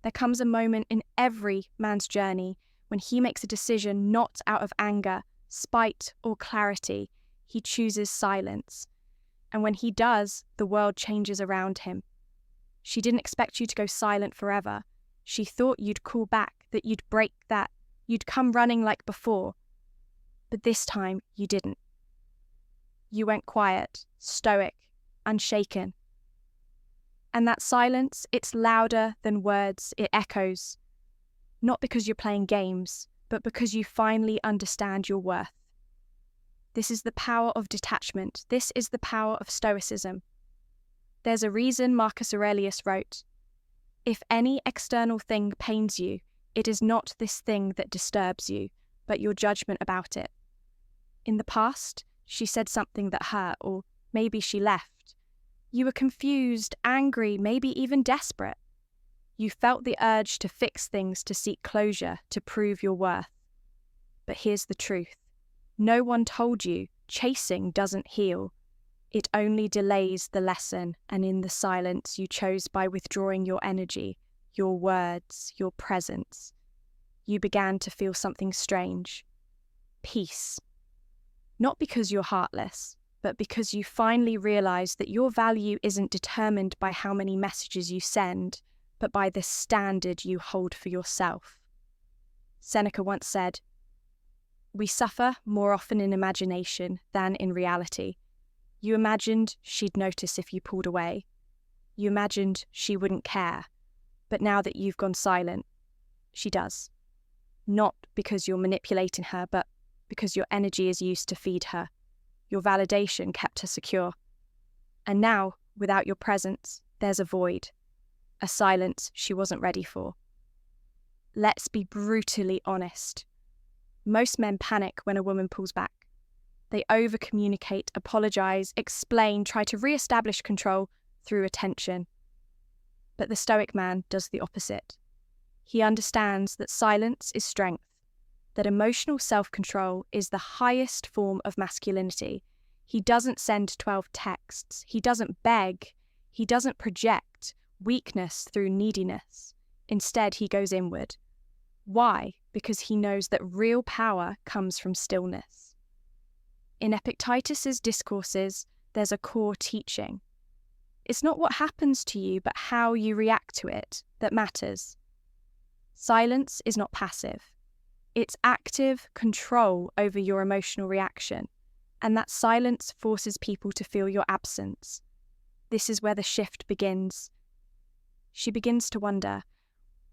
There comes a moment in every man's journey when he makes a decision not out of anger, spite, or clarity. He chooses silence. And when he does, the world changes around him. She didn't expect you to go silent forever. She thought you'd call back, that you'd break that, you'd come running like before. But this time, you didn't. You went quiet, stoic, unshaken. And that silence, it's louder than words, it echoes. Not because you're playing games, but because you finally understand your worth. This is the power of detachment. This is the power of Stoicism. There's a reason Marcus Aurelius wrote, "If any external thing pains you, it is not this thing that disturbs you, but your judgment about it." In the past, she said something that hurt, or maybe she left. You were confused, angry, maybe even desperate. You felt the urge to fix things, to seek closure, to prove your worth. But here's the truth. No one told you chasing doesn't heal. It only delays the lesson, and in the silence you chose by withdrawing your energy, your words, your presence, you began to feel something strange. Peace. Not because you're heartless, but because you finally realize that your value isn't determined by how many messages you send, but by the standard you hold for yourself. Seneca once said, "We suffer more often in imagination than in reality." You imagined she'd notice if you pulled away. You imagined she wouldn't care. But now that you've gone silent, she does. Not because you're manipulating her, but because your energy is used to feed her. Your validation kept her secure. And now, without your presence, there's a void, a silence she wasn't ready for. Let's be brutally honest. Most men panic when a woman pulls back. They over-communicate, apologize, explain, try to re-establish control through attention. But the Stoic man does the opposite. He understands that silence is strength, that emotional self-control is the highest form of masculinity. He doesn't send 12 texts. He doesn't beg. He doesn't project weakness through neediness. Instead, he goes inward. Why? Because he knows that real power comes from stillness. In Epictetus's discourses, there's a core teaching. It's not what happens to you, but how you react to it that matters. Silence is not passive. It's active control over your emotional reaction, and that silence forces people to feel your absence. This is where the shift begins. She begins to wonder,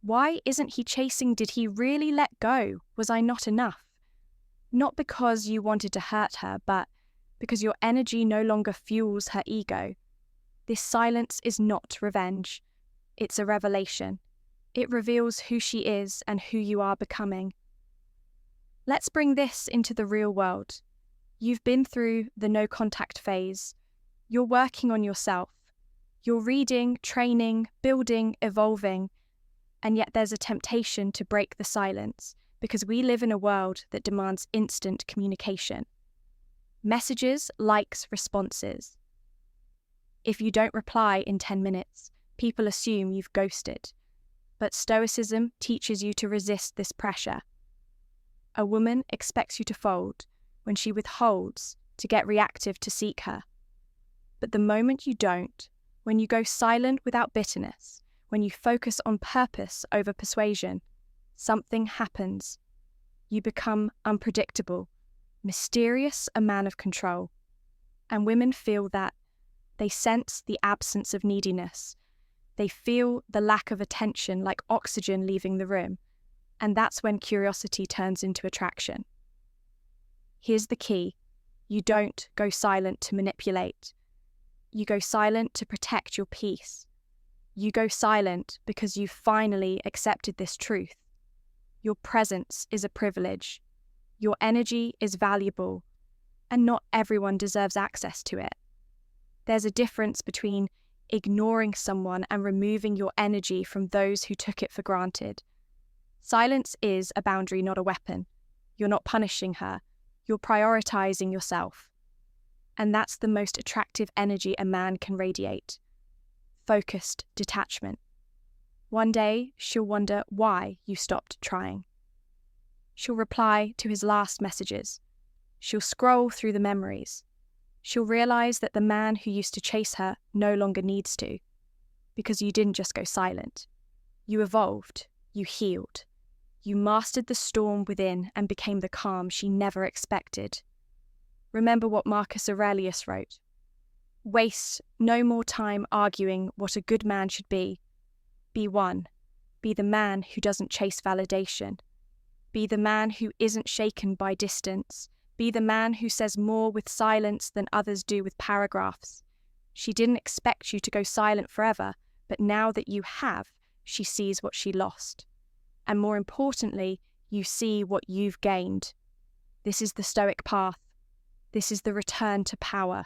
why isn't he chasing? Did he really let go? Was I not enough? Not because you wanted to hurt her, but because your energy no longer fuels her ego. This silence is not revenge. It's a revelation. It reveals who she is and who you are becoming. Let's bring this into the real world. You've been through the no contact phase. You're working on yourself. You're reading, training, building, evolving. And yet there's a temptation to break the silence because we live in a world that demands instant communication. Messages, likes, responses. If you don't reply in 10 minutes, people assume you've ghosted. But Stoicism teaches you to resist this pressure. A woman expects you to fold when she withholds to get reactive to seek her. But the moment you don't, when you go silent without bitterness, when you focus on purpose over persuasion, something happens. You become unpredictable, mysterious, a man of control. And women feel that. They sense the absence of neediness. They feel the lack of attention like oxygen leaving the room. And that's when curiosity turns into attraction. Here's the key. You don't go silent to manipulate. You go silent to protect your peace. You go silent because you've finally accepted this truth. Your presence is a privilege. Your energy is valuable, and not everyone deserves access to it. There's a difference between ignoring someone and removing your energy from those who took it for granted. Silence is a boundary, not a weapon. You're not punishing her. You're prioritizing yourself. And that's the most attractive energy a man can radiate. Focused detachment. One day, she'll wonder why you stopped trying. She'll reply to his last messages. She'll scroll through the memories. She'll realize that the man who used to chase her no longer needs to, because you didn't just go silent. You evolved, you healed. You mastered the storm within and became the calm she never expected. Remember what Marcus Aurelius wrote. Waste no more time arguing what a good man should be. Be one. Be the man who doesn't chase validation. Be the man who isn't shaken by distance. Be the man who says more with silence than others do with paragraphs. She didn't expect you to go silent forever, but now that you have, she sees what she lost. And more importantly, you see what you've gained. This is the Stoic path. This is the return to power.